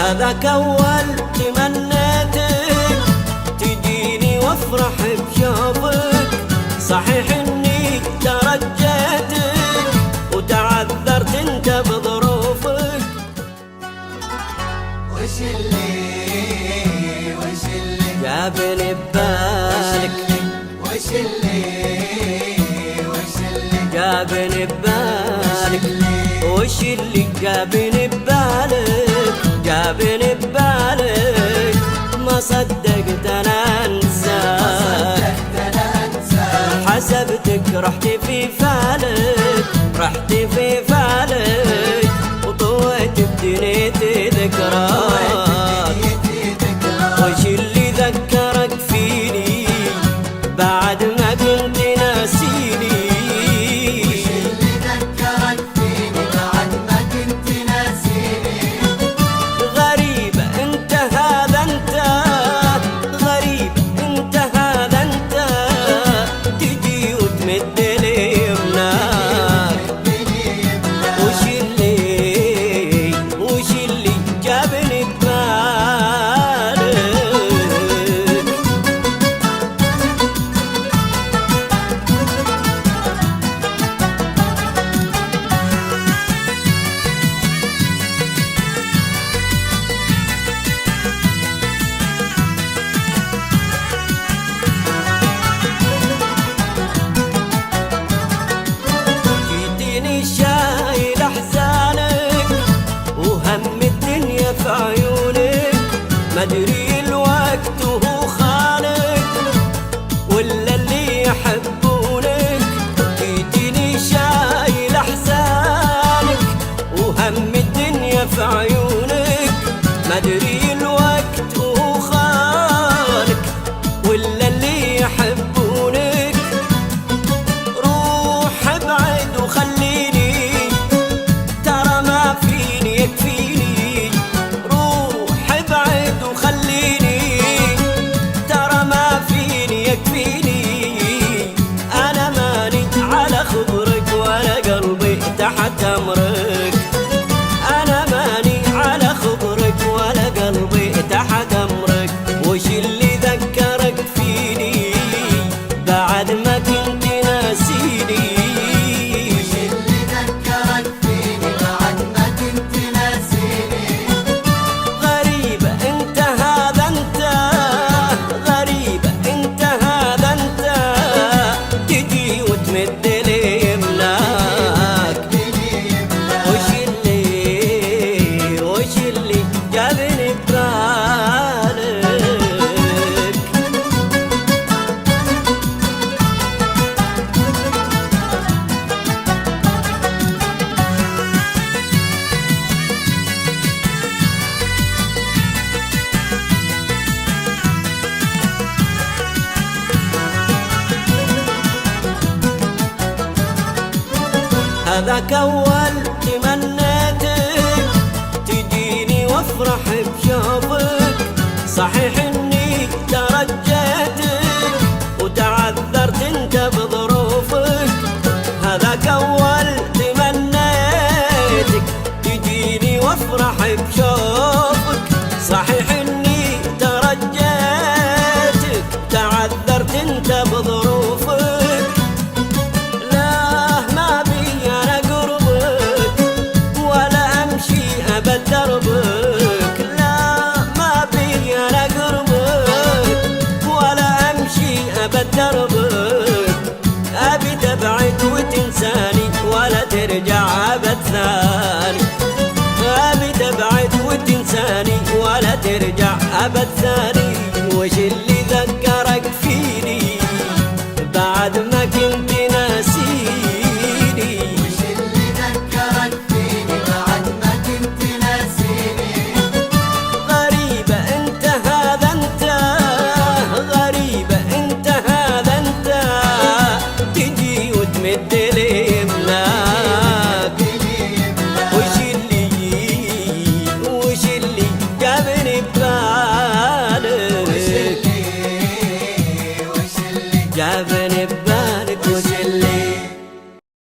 هذاك أول تمنيتك تجيني وافرح بشوفك. صحيح إني ترجيتك وتعذرت انت بظروفك. وش اللي جابني ببالك؟ وش اللي جابني ببالك؟ وش اللي جابني ببالك؟ جابني ببالك ما صدقت انا انساك. حسبتك رحت في فالك، رحت في فالك وطويت بدنيتي ذكراك. وش اللي ذكرك فيني بعد ما كنت ناسيني؟ وش اللي ذكرك فيني بعد ما كنت ناسيني؟ غريبة انت هذا انت، غريبة انت هذا انت، تجي وتمد لي يمناك. وش اللي جابني ببالك؟ شايل احزانك وهم الدنيا في عيونك، مدري الوقت وهو خانك ولا اللي يحبونك. جيتني شايل احزانك وهم الدنيا في عيونك، مدري الوقت وهو خانك ولا اللي يحبونك. روح ابعد وخليني ترى ما فيني يكفيني. روح ابعد وخليني ترى ما فيني يكفيني. انا ماني على خبرك ولا قلبي تحت امرك. انا ماني على خبرك ولا قلبي تحت امرك. وش اللي ذكرك فيني بعد ما كنت ناسيني؟ وش اللي ذكرك فيني بعد ما كنت ناسيني؟ غريبة انت هذا انت، غريبة انت هذا انت، تجي وتمد لي يمناك. وش اللي جابني ببالك؟ هذاك أول تمنيتك تجيني وافرح بشوفك. صحيح إني ترجيتك وتعذرت انت بظروفك. هذاك أول تمنيتك تجيني وافرح بشوفك. صحيح إني ترجيتك تعذرت انت بظروفك. دربك لا ما بي انا قربك ولا امشي ابد دربك. ابي تبعد وتنساني ولا ترجع ابد ثاني. ابي تبعد وتنساني ولا ترجع ابد ثاني. وش